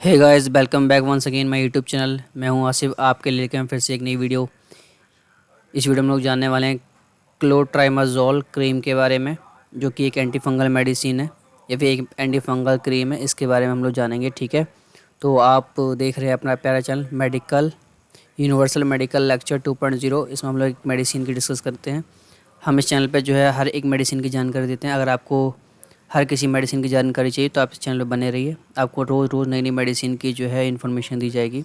Hey guys, welcome back once again my YouTube channel. मैं हूं आसिफ, आपके लिए लेकर फिर से एक नई वीडियो। इस वीडियो में हम लोग जानने वाले हैं क्लोट्राइमाजोल क्रीम के बारे में, जो कि एक एंटी फंगल मेडिसिन है या फिर एक एंटी फंगल क्रीम है। इसके बारे में हम लोग जानेंगे, ठीक है। तो आप देख रहे हैं अपना प्यारा channel medical universal medical lecture 2.0। इसमें हम लोग एक मेडिसिन की डिस्कस करते हैं। हम इस चैनल पर जो है हर एक मेडिसिन की जानकारी देते हैं। अगर आपको हर किसी मेडिसिन की जानकारी चाहिए तो आप इस चैनल पर बने रहिए। आपको रोज़ रोज़ नई नई मेडिसिन की जो है इन्फॉर्मेशन दी जाएगी,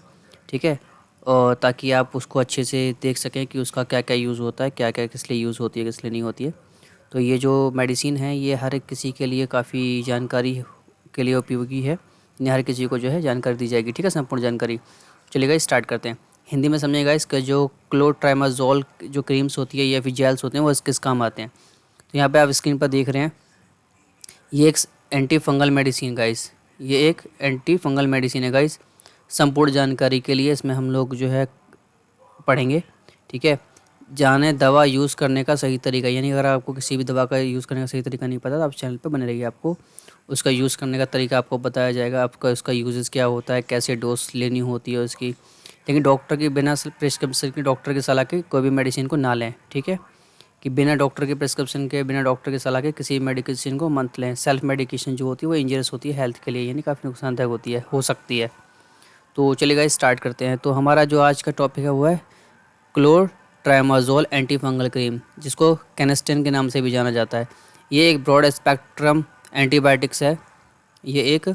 ठीक है। और ताकि आप उसको अच्छे से देख सकें कि उसका क्या क्या यूज़ होता है, क्या क्या किस लिए यूज़ होती है, किस लिए नहीं होती है। तो ये जो मेडिसिन है ये हर एक किसी के लिए काफ़ी जानकारी के लिए उपयोगी है। इन्हें हर किसी को जो है जानकारी दी जाएगी, ठीक है, संपूर्ण जानकारी। चलिएगा स्टार्ट करते हैं। हिंदी में समझिएगा। इसका जो क्लोट्राइमाजोल जो क्रीम्स होती है या फिर जेल्स होते हैं वो किस काम आते हैं। तो यहाँ पे आप स्क्रीन पर देख रहे हैं, ये एक एंटी फंगल मेडिसिन गाइस। ये एक एंटी फंगल मेडिसिन है गाइस। संपूर्ण जानकारी के लिए इसमें हम लोग जो है पढ़ेंगे, ठीक है। जाने दवा यूज़ करने का सही तरीका, यानी अगर आपको किसी भी दवा का यूज़ करने का सही तरीका नहीं पता तो आप चैनल पर बने रहिए। आपको उसका यूज़ करने का तरीका आपको बताया जाएगा, आपका उसका यूजेस क्या होता है, कैसे डोज लेनी होती है उसकी। लेकिन डॉक्टर की बिना प्रिस्क्रिप्शन की, डॉक्टर की सलाह के कोई भी मेडिसिन को ना लें, ठीक है। कि बिना डॉक्टर के प्रिस्क्रिप्शन के, बिना डॉक्टर की सलाह के किसी मेडिकेशन को मत लें। सेल्फ मेडिकेशन जो होती है वो इंजरियस होती है हेल्थ के लिए, यानी काफ़ी नुकसानदायक होती है, हो सकती है। तो चलिएगा स्टार्ट करते हैं। तो हमारा जो आज का टॉपिक है वो है क्लोट्राइमाजोल एंटी फंगल क्रीम, जिसको कैनेस्टेन के नाम से भी जाना जाता है। ये एक ब्रॉड स्पेक्ट्रम एंटीबायोटिक्स है। ये एक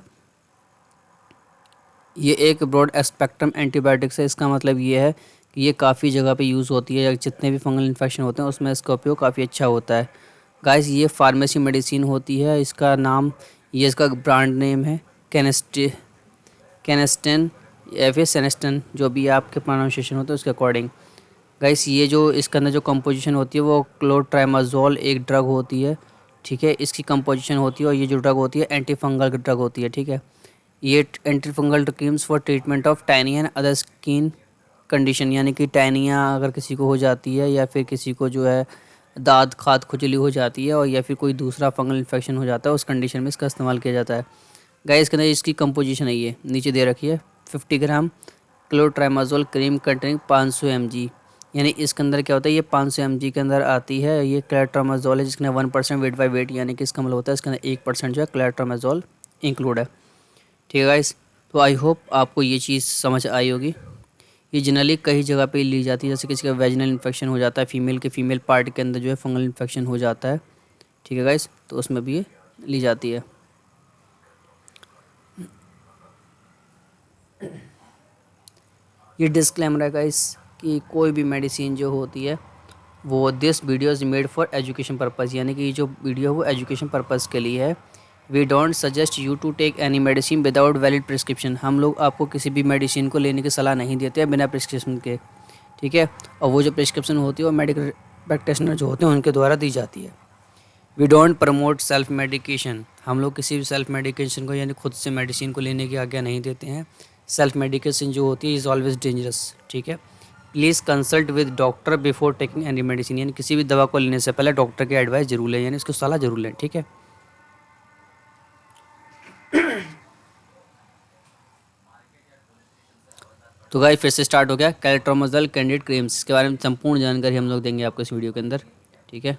ये एक ब्रॉड स्पेक्ट्रम एंटीबायोटिक्स है। इसका मतलब ये है कि ये काफ़ी जगह पे यूज़ होती है, या जितने भी फंगल इन्फेक्शन होते हैं उसमें इसका उपयोग काफ़ी अच्छा होता है। गाइस, ये फार्मेसी मेडिसिन होती है। इसका नाम, ये इसका ब्रांड नेम है कैनेस्टेन या फिर सेनेस्टन, जो भी आपके प्रोनाउंसिएशन होता है उसके अकॉर्डिंग। गाइस, ये जो इसके अंदर जो कंपोजिशन होती है वो क्लोट्राइमाजोल एक ड्रग होती है, ठीक है। इसकी कंपोजिशन होती है और ये जो ड्रग होती है एंटी फंगल ड्रग होती है, ठीक है। ये anti fungal creams for treatment of tinea and other skin condition, यानी कि टाइनिया अगर किसी को हो जाती है, या फिर किसी को जो है दाद खाद खुजली हो जाती है, और या फिर कोई दूसरा फंगल इन्फेक्शन हो जाता है, उस कंडीशन में इसका इस्तेमाल किया जाता है। गाइस, इसके अंदर इसकी कंपोजिशन है, ये नीचे दे रखी है। 50 ग्राम क्लोट्राइमाजोल क्रीम कंटेनिंग 500 mg, यानी इसके अंदर क्या होता है, ये 500 mg के अंदर आती है। ये क्लोट्राइमाजोल है जिसके अंदर 1% वेट बाई वेट, यानी कि इसका मतलब होता है इसके अंदर 1% जो है क्लोट्राइमाजोल इंक्लूड है, ठीक है गाइस। तो आई होप आपको ये चीज़ समझ आई होगी। ये जनरली कई जगह पे ली जाती है, जैसे किसी का वेजिनल इन्फेक्शन हो जाता है, फीमेल पार्ट के अंदर जो है फंगल इन्फेक्शन हो जाता है, ठीक है गाइस, तो उसमें भी ये ली जाती है। ये डिस्क्लेमर है गाइस कि कोई भी मेडिसिन जो होती है वो this video is made for education purpose, यानी कि ये जो वीडियो है वो एजुकेशन पर्पज़ के लिए है। We don't suggest you to take any medicine without valid prescription. हम लोग आपको किसी भी मेडिसिन को लेने की सलाह नहीं देते हैं बिना प्रिस्क्रिप्शन के, ठीक है। और वो जो प्रिस्क्रिप्शन होती है वो मेडिकल प्रैक्टिशनर जो होते हैं उनके द्वारा दी जाती है। We don't promote self medication. हम लोग किसी भी सेल्फ मेडिकेशन को, यानी खुद से मेडिसिन को लेने की आज्ञा नहीं देते हैं। सेल्फ मेडिकेशन जो होती है इज़ ऑलवेज डेंजरस, ठीक है। Please consult with doctor before taking any medicine, यानी किसी भी दवा को लेने से पहले डॉक्टर की एडवाइस जरूर लें, यानी उसकी सलाह जरूर लें, ठीक है। तो गाइस, फिर से स्टार्ट हो गया क्लोट्राइमाजोल कैंडिड क्रीम्स। इसके बारे में संपूर्ण जानकारी हम लोग देंगे आपको इस वीडियो के अंदर, ठीक है।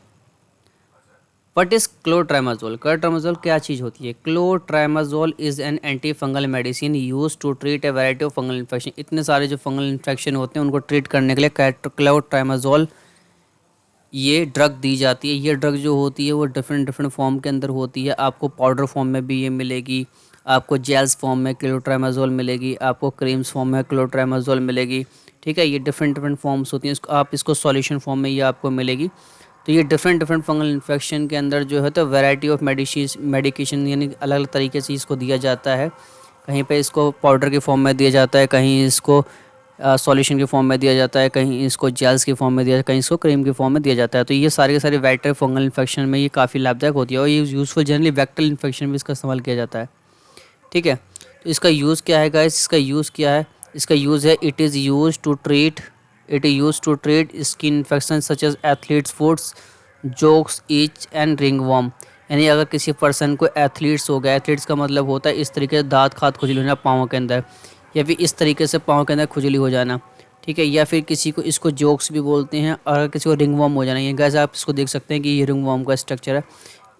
What is clotrimazole? क्लोट्राइमाजोल क्या चीज़ होती है? Clotrimazole is an anti fungal medicine use to treat a variety of fungal infection. इतने सारे जो फंगल इन्फेक्शन होते हैं उनको ट्रीट करने के लिए क्लोट्राइमाजोल ये ड्रग दी जाती है। ये ड्रग जो होती है वो डिफरेंट डिफरेंट फॉर्म के अंदर होती है। आपको पाउडर फॉर्म में भी ये मिलेगी, आपको जेल्स फॉर्म में क्लोट्राइमाजोल मिलेगी, आपको क्रीम्स फॉर्म में क्लोट्राइमाजोल मिलेगी, ठीक है। ये डिफरेंट डिफरेंट फॉर्म्स होती हैं। आप इसको सॉल्यूशन फॉर्म में ये आपको मिलेगी। तो ये डिफरेंट डिफरेंट फंगल इन्फेक्शन के अंदर जो है तो वैरायटी ऑफ मेडिकेशन, यानी अलग अलग तरीके से इसको दिया जाता है। कहीं पे इसको पाउडर के फॉर्म में दिया जाता है, कहीं इसको सॉल्यूशन के फॉर्म में दिया जाता है, कहीं इसको जेल्स के फॉर्म में दिया जाता है, कहीं इसको क्रीम के फॉर्म में दिया जाता है। तो ये सारे के सारे वैक्टर फंगल इन्फेक्शन में ये काफ़ी लाभदायक होती है, और ये यूज़फुल जनरली वैक्टल इन्फेक्शन में इसका इस्तेमाल किया जाता है, ठीक है। तो इसका यूज़ क्या है गाइस? इसका यूज़ क्या है? इसका यूज़ है it is use to treat skin infection such as athletes foots, jocks, itch and ringworm. यानी अगर किसी पर्सन को एथलीट्स हो गया, एथलीट्स का मतलब होता है इस तरीके से दाँत खात खुजली होना पाँव के अंदर, या फिर इस तरीके से पाँव के अंदर खुजली हो जाना, ठीक है। या फिर किसी को, इसको जोक्स भी बोलते हैं, अगर किसी को रिंगवर्म हो जाना, ये गैस आप इसको देख सकते हैं कि ये रिंगवर्म का स्ट्रक्चर है।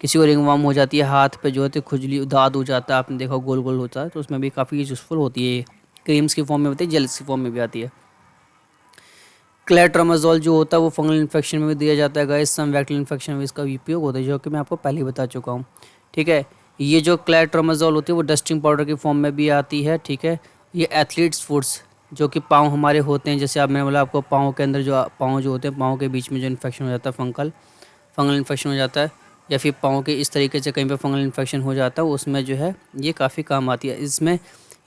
किसी को रिंगवर्म हो जाती है, हाथ पे जो है खुजली दाद हो जाता है, आपने देखा गोल गोल होता है, तो उसमें भी काफ़ी यूज़फुल होती है। ये क्रीम्स की फॉर्म में होती है, जेल्स की फॉर्म में भी आती है। क्लेट्रामाजोल जो होता है वो फंगल इन्फेक्शन में भी दिया जाता है गाइस, सम बैक्टीरियल इन्फेक्शन में इसका उपयोग होता है, जो कि मैं आपको पहले ही बता चुका हूँ, ठीक है। ये जो क्लेट्रामाजोल होती है वो डस्टिंग पाउडर की फॉर्म में भी आती है, ठीक है। ये एथलीट्स फूड्स जो कि पाँव हमारे होते हैं, जैसे आप, मैंने बोला आपको पाँव के अंदर जो पाँव जो होते हैं, पाँव के बीच में जो इन्फेक्शन हो जाता है, फंगल इन्फेक्शन हो जाता है, या फिर पाँव के इस तरीके से कहीं पे फंगल इन्फेक्शन हो जाता है, उसमें जो है ये काफ़ी काम आती है। इसमें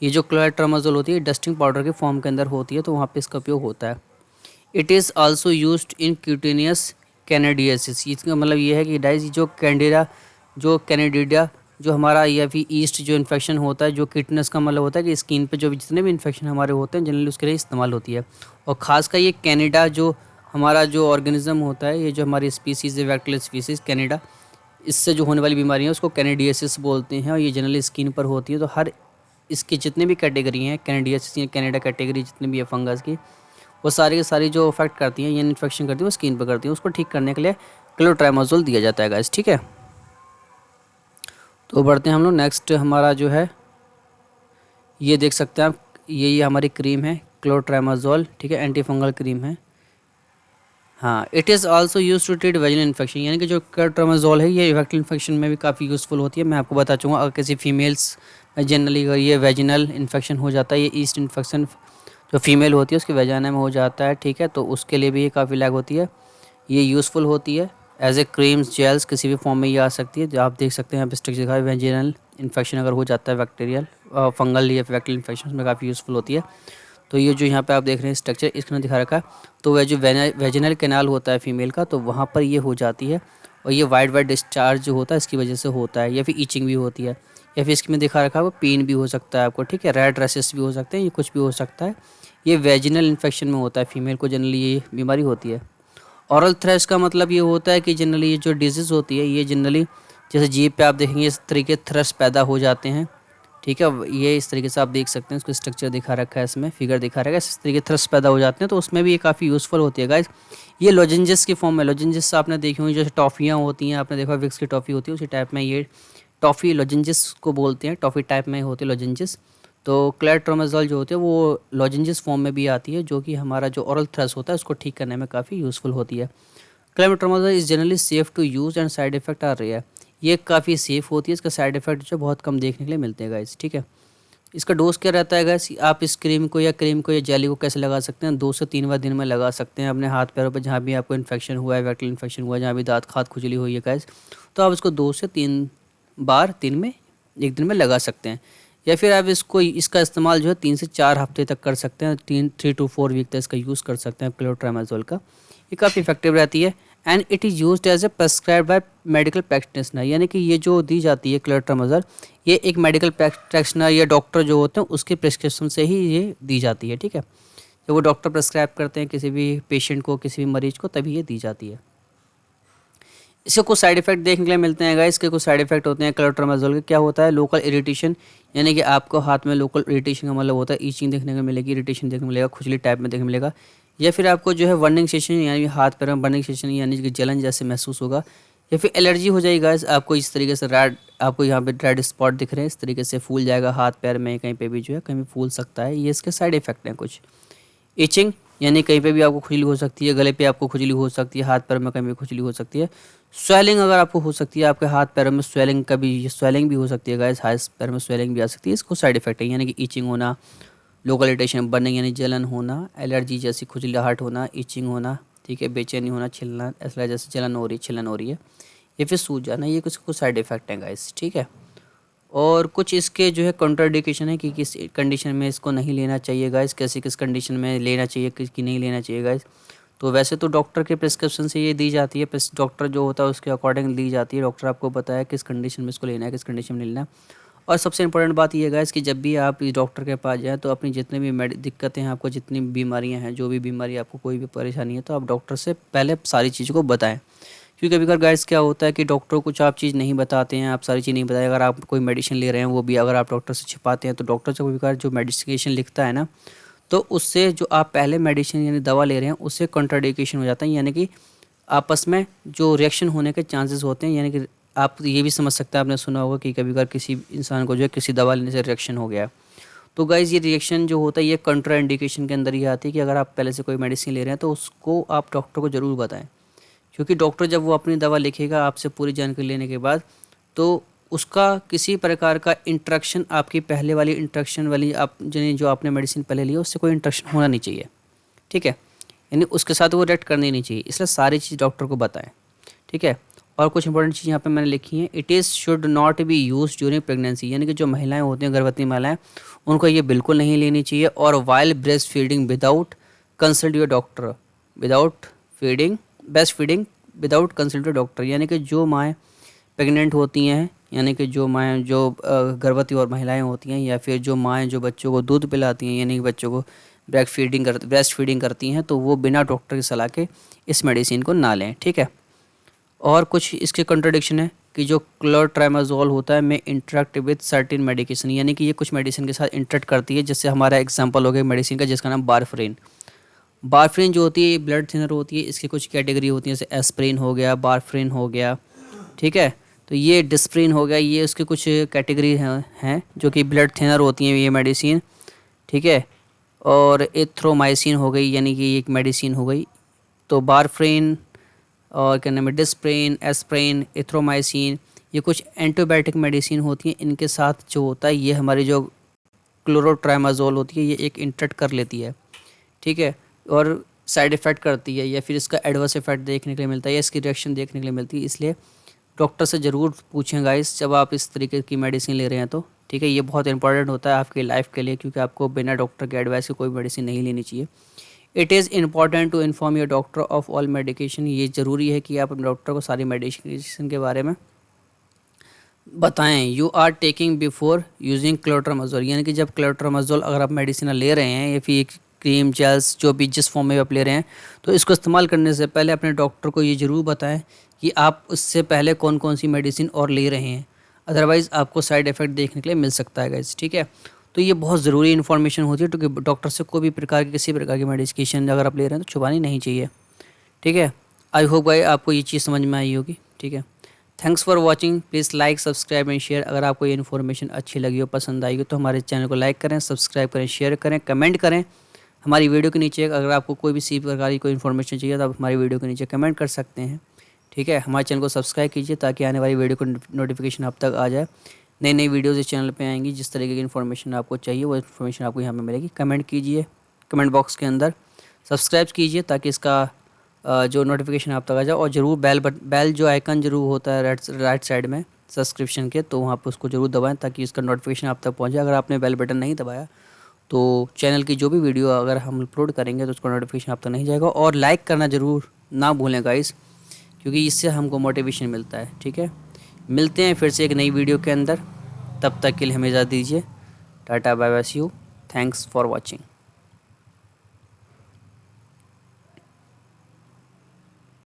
ये जो क्लोट्रामाजोल होती है डस्टिंग पाउडर के फॉर्म के अंदर होती है, तो वहाँ पे इसका उपयोग होता है। It is also used in cutaneous candidiasis. इसका मतलब ये है कि डाइस जो कैनेडिडा जो हमारा, या फिर ईस्ट जो इन्फेक्शन होता है, जो किटनेस का मतलब होता है कि स्किन पे जो भी जितने भी इन्फेक्शन हमारे होते हैं जनरली उसके लिए इस्तेमाल होती है। और ख़ासकर ये कैनेडा जो हमारा जो ऑर्गेनिज्म होता है, ये जो हमारी स्पीसीज़ है, बैक्टीरियल स्पीसीज़ कैनेडा, इससे जो होने वाली बीमारी है उसको कैनेडियासिस बोलते हैं, और ये जनरली स्किन पर होती है। तो हर इसकी जितने भी कैटेगरी हैं कैनेडियासिस या कैनेडा कैटेगरी जितनी भी है फंगस की, वो सारी की सारी जो अफेक्ट करती हैं या इन्फेक्शन करती हैं वो स्किन पर करती हैं, उसको ठीक करने के लिए क्लोट्रामाजोल दिया जाता है गाइस, ठीक है। तो बढ़ते हैं हम लोग नेक्स्ट, हमारा जो है ये देख सकते हैं आप, ये हमारी क्रीम है क्लोट्रामाजोल, ठीक है, एंटी फंगल क्रीम है। हाँ, it is also use to treat vaginal infection, यानी कि जो क्लोट्रामाजोल है ये वेक्टल इन्फेक्शन में भी काफ़ी यूज़फुल होती है। मैं आपको बता चूँगा, अगर किसी फीमेल्स में जनरली अगर ये वेजिनल इन्फेक्शन हो जाता है, ये ईस्ट इन्फेक्शन जो फीमेल होती है उसके वेजाना में हो जाता है, ठीक है, तो उसके लिए भी ये काफ़ी लैग होती है, ये यूज़फुल होती है एज ए क्रीम्स जेल्स किसी भी फॉर्म में ये आ सकती है। जो आप देख सकते हैं यहाँ पे स्ट्रक्चर दिखा है, वेजिनल इन्फेक्शन अगर हो जाता है बैक्टीरियल फंगल या बैक्टीरियल इन्फेक्शन में काफ़ी यूज़फुल होती है। तो ये जो यहाँ पे आप देख रहे हैं स्ट्रक्चर इसके अंदर दिखा रखा है, तो वह जो वेजिनल कैनाल होता है फीमेल का, तो वहाँ पर ये हो जाती है, और ये वाइट वाइट डिस्चार्ज जो होता है इसकी वजह से होता है, या फिर ईचिंग भी होती है, या फिर इसमें दिखा रखा है वो पेन भी हो सकता है आपको, ठीक है, रेड रैशेस भी हो सकते हैं, ये कुछ भी हो सकता है। ये वेजिनल इन्फेक्शन में होता है, फीमेल को जनरली ये बीमारी होती है। औरल थ्रश का मतलब ये होता है कि जनरली ये जो डिजीज़ होती है ये जनरली जैसे जीभ पे आप देखेंगे इस तरीके थ्रश पैदा हो जाते हैं, ठीक है, ये इस तरीके से आप देख सकते हैं, इसको स्ट्रक्चर दिखा रखा है, इसमें फिगर दिखा रखा है, इस तरीके थ्रश पैदा हो जाते हैं, तो उसमें भी ये काफ़ी यूज़फुल होती है गाइस। ये लॉजेंजेस की फॉर्म में, लॉजेंजेस आपने देखी होंगी, जैसे टॉफ़ियाँ होती हैं, आपने देखा विक्स की टॉफ़ी होती है, उसी टाइप में ये टॉफ़ी लॉजेंजेस को बोलते हैं, टॉफ़ी टाइप में होती है लॉजेंजेस। तो क्लेट्रामाजोल जो होती है वो लॉजेंजेस फॉर्म में भी आती है, जो कि हमारा जो ओरल थ्रश होता है उसको ठीक करने में काफ़ी यूज़फुल होती है। Clotrimazole is generally safe to use and side effect are rare. ये काफ़ी सेफ़ होती है, इसका साइड इफ़ेक्ट जो बहुत कम देखने के लिए मिलते हैं गाइस, ठीक है। इसका डोज क्या रहता है गाइस, आप इस क्रीम को या जेली को कैसे लगा सकते हैं, 2 से 3 बार दिन में लगा सकते हैं अपने हाथ पैरों पे, जहाँ भी आपको इन्फेक्शन हुआ है, बैक्टीरियल इन्फेक्शन हुआ है, जहाँ भी दाँत खात खुजली हुई है गाइस, तो आप इसको 2 से 3 बार दिन में, एक दिन में लगा सकते हैं। या फिर आप इसका इस्तेमाल जो है 3 से 4 हफ्ते तक कर सकते हैं, 3 to 4 वीक तक इसका यूज़ कर सकते हैं क्लोट्रामाजोल का। ये काफ़ी इफेक्टिव रहती है, and it is used as a prescribe by medical practitioner, यानी कि ये जो दी जाती है क्लोट्रामाजोल, ये एक मेडिकल प्रैक्टिशनर या डॉक्टर जो होते हैं उसके प्रिस्क्रिप्शन से ही ये दी जाती है, ठीक है। जब वो डॉक्टर प्रेस्क्राइब करते हैं किसी भी पेशेंट को, किसी भी मरीज को, तभी ये दी जाती है। इसके कुछ साइड इफेक्ट देखने के लिए मिलते हैं गाइस, इसके कुछ साइड इफेक्ट होते हैं क्लोट्रामाजोल के। क्या होता है, लोकल इरिटेशन, यानी कि आपको हाथ में लोकल इरिटेशन का मतलब होता है ईचिंग देखने को मिलेगी, इरिटेशन देखने को मिलेगा, खुजली टाइप में देखने को मिलेगा, या फिर आपको जो है बर्निंग सेशन, यानी हाथ पैर में बर्निंग सेशन यानी कि जलन जैसे महसूस होगा, या फिर एलर्जी हो जाएगी गाइस, आपको इस तरीके से रेड, आपको यहाँ पे रेड स्पॉट दिख रहे हैं, इस तरीके से फूल जाएगा हाथ पैर में, कहीं पे भी जो है कहीं भी फूल सकता है, ये इसके साइड इफेक्ट हैं कुछ। इचिंग, यानी कहीं पे भी आपको खुजली हो सकती है, गले पे आपको खुजली हो सकती है, हाथ पैर में कहीं भी खुजली हो सकती है। स्वेलिंग अगर आपको हो सकती है, आपके हाथ पैरों में स्वेलिंग, कभी स्वेलिंग भी हो सकती है गाइस, हाथ पैर में स्वेलिंग भी आ सकती है, इसको साइड इफेक्ट है, यानी कि इचिंग होना, लोकल इरिटेशन, बर्निंग यानी जलन होना, एलर्जी जैसी खुजलाहट होना, इचिंग होना, ठीक है, बेचैनी होना, छिलना, ऐसा जैसे जलन हो रही है, छिलन हो रही है, या फिर सूज जाना, ये कुछ साइड इफेक्ट हैं गाइस, ठीक है। और कुछ इसके जो है कॉन्ट्राडिकेशन है कि किस कंडीशन में इसको नहीं लेना चाहिए गाइस, कैसे किस कंडीशन में लेना चाहिए, किसकी नहीं लेना चाहिए गाइस। तो वैसे तो डॉक्टर के प्रिस्क्रिप्शन से ये दी जाती है, डॉक्टर जो होता है उसके अकॉर्डिंग दी जाती है, डॉक्टर आपको बताया किस कंडीशन में इसको लेना है, किस कंडीशन में लेना है। और सबसे इंपॉर्टेंट बात ये गाइस कि जब भी आप इस डॉक्टर के पास जाएँ तो अपनी जितनी भी दिक्कतें हैं, आपको जितनी बीमारियाँ हैं, जो भी बीमारी आपको कोई भी परेशानी है, तो आप डॉक्टर से पहले सारी चीज़ों को बताएँ, क्योंकि कभी कभार गाइस क्या होता है कि डॉक्टर कुछ आप चीज़ नहीं बताते हैं, आप सारी चीज़ नहीं बताए, अगर आप कोई मेडिसिन ले रहे हैं वो भी अगर आप डॉक्टर से छिपाते हैं तो डॉक्टर जब कभी कभार जो मेडिसिन लिखता है ना, तो उससे जो आप पहले मेडिसिन यानी दवा ले रहे हैं उससे कॉन्ट्राडिक्शन हो जाता है, यानी कि आपस में जो रिएक्शन होने के चांसेस होते हैं। यानी कि आप ये भी समझ सकते हैं, आपने सुना होगा कि कभी कभार किसी इंसान को जो है किसी दवा लेने से रिएक्शन हो गया है। तो गाइज़ ये रिएक्शन जो होता है ये कंट्रा इंडिकेशन के अंदर ही आती है कि अगर आप पहले से कोई मेडिसिन ले रहे हैं तो उसको आप डॉक्टर को ज़रूर बताएं, क्योंकि डॉक्टर जब वो अपनी दवा लिखेगा आपसे पूरी जानकारी लेने के बाद, तो उसका किसी प्रकार का इंटरेक्शन आपकी पहले वाली इंटरेक्शन वाली आप जो आपने मेडिसिन पहले ली है उससे कोई इंटरेक्शन होना नहीं चाहिए, ठीक है, यानी उसके साथ वो रिएक्ट करनी नहीं चाहिए, इसलिए सारी चीज़ डॉक्टर को बताएं, ठीक है। और कुछ इंपॉर्टेंट चीज़ यहाँ पे मैंने लिखी है, it is should not be use during pregnancy, यानी कि जो महिलाएं होती हैं गर्भवती महिलाएं उनको ये बिल्कुल नहीं लेनी चाहिए। और while breast feeding without consult your doctor, without feeding breast feeding without consult your doctor, यानी कि जो माएँ प्रेग्नेंट होती हैं, यानी कि जो माएँ जो गर्भवती और महिलाएं होती हैं, या फिर जो माएँ जो बच्चों को दूध पिलाती हैं यानी कि बच्चों को ब्रेस्ट फीडिंग करती हैं, तो वो बिना डॉक्टर की सलाह के इस मेडिसिन को ना लें, ठीक है। और कुछ इसके कंट्राडिक्शन है कि जो क्लोट्रामाजोल होता है में इंटरेक्ट विद सर्टेन मेडिकेशन, यानी कि ये कुछ मेडिसिन के साथ इंटरेक्ट करती है। जैसे हमारा एग्जांपल हो गया मेडिसिन का जिसका नाम बारफ्रीन। बारफ्रीन जो होती है ब्लड थिनर होती है, इसकी कुछ कैटेगरी होती है, जैसे एस्प्रिन हो गया, बारफ्रीन हो गया, ठीक है। तो ये डिस्प्रिन हो गया, ये उसके कुछ कैटेगरी हैं जो कि ब्लड थिनर होती हैं ये मेडिसिन, ठीक है। और एथ्रोमाइसिन हो गई, यानी कि एक मेडिसिन हो गई। तो बारफ्रीन और क्या नाम है डिस्प्रिन, एस्प्रिन, एथ्रोमाइसिन, ये कुछ एंटीबायोटिक मेडिसिन होती हैं। इनके साथ जो होता है ये हमारी जो क्लोरोट्रामाजोल होती है ये एक इंटरेक्ट कर लेती है, ठीक है, और साइड इफ़ेक्ट करती है, या फिर इसका एडवर्स इफेक्ट देखने के लिए मिलता है, या इसकी रिएक्शन देखने के लिए मिलती है। इसलिए डॉक्टर से ज़रूर पूछें गाइस जब आप इस तरीके की मेडिसिन ले रहे हैं तो, ठीक है। ये बहुत इंपॉर्टेंट होता है आपकी लाइफ के लिए, क्योंकि आपको बिना डॉक्टर के एडवाइस के कोई मेडिसिन नहीं लेनी चाहिए। It is important to inform your doctor of all medication, ये ज़रूरी है कि आप अपने डॉक्टर को सारी मेडिकेशन के बारे में बताएं। You are taking before using clotrimazole, यानी कि जब क्लोट्रामाजोल अगर आप मेडिसिन ले रहे हैं या फिर क्रीम जेल्स जो भी जिस फॉर्म में आप ले रहे हैं, तो इसको इस्तेमाल करने से पहले अपने डॉक्टर को ये ज़रूर बताएं कि आप उससे पहले कौन कौन सी मेडिसिन और ले रहे हैं, अदरवाइज़ आपको साइड इफ़ेक्ट देखने के लिए मिल सकता है गाइस, ठीक है। तो ये बहुत ज़रूरी इन्फॉर्मेशन होती है, क्योंकि डॉक्टर से कोई भी प्रकार की किसी प्रकार की मेडिकेशन अगर आप ले रहे हैं तो छुपानी नहीं चाहिए, ठीक है। आई होप भाई आपको ये चीज़ समझ में आई होगी, ठीक है। Thanks for watching, please like subscribe and share. अगर आपको ये इन्फॉर्मेशन अच्छी लगी हो, पसंद आई हो, तो हमारे चैनल को लाइक करें, सब्सक्राइब करें, शेयर करें, कमेंट करें हमारी वीडियो के नीचे। अगर आपको कोई भी इसी प्रकार की कोई इन्फॉर्मेशन चाहिए तो आप हमारी वीडियो के नीचे कमेंट कर सकते हैं, ठीक है। हमारे चैनल को सब्सक्राइब कीजिए ताकि आने वाली वीडियो को नोटिफिकेशन आप तक आ जाए। नई नई वीडियोज़ इस चैनल पे आएंगी, जिस तरीके की इन्फॉर्मेशन आपको चाहिए वो इन्फॉर्मेशन आपको यहाँ पे मिलेगी। कमेंट कीजिए कमेंट बॉक्स के अंदर, सब्सक्राइब कीजिए ताकि इसका जो नोटिफिकेशन आप तक आ जाए। और ज़रूर बेल जो आइकन जरूर होता है राइट साइड में सब्सक्रिप्शन के, तो वहाँ पर उसको ज़रूर दबाएं ताकि इसका नोटिफिकेशन आप तक पहुँचे। अगर आपने बेल बटन नहीं दबाया तो चैनल की जो भी वीडियो अगर हम अपलोड करेंगे तो उसका नोटिफिकेशन आप तक नहीं जाएगा। और लाइक करना ज़रूर ना भूलें गाइस, क्योंकि इससे हमको मोटिवेशन मिलता है, ठीक है। मिलते हैं फिर से एक नई वीडियो के अंदर, तब तक के लिए हमें इजाज़त दीजिए। Tata bye bye, see you, thanks for watching.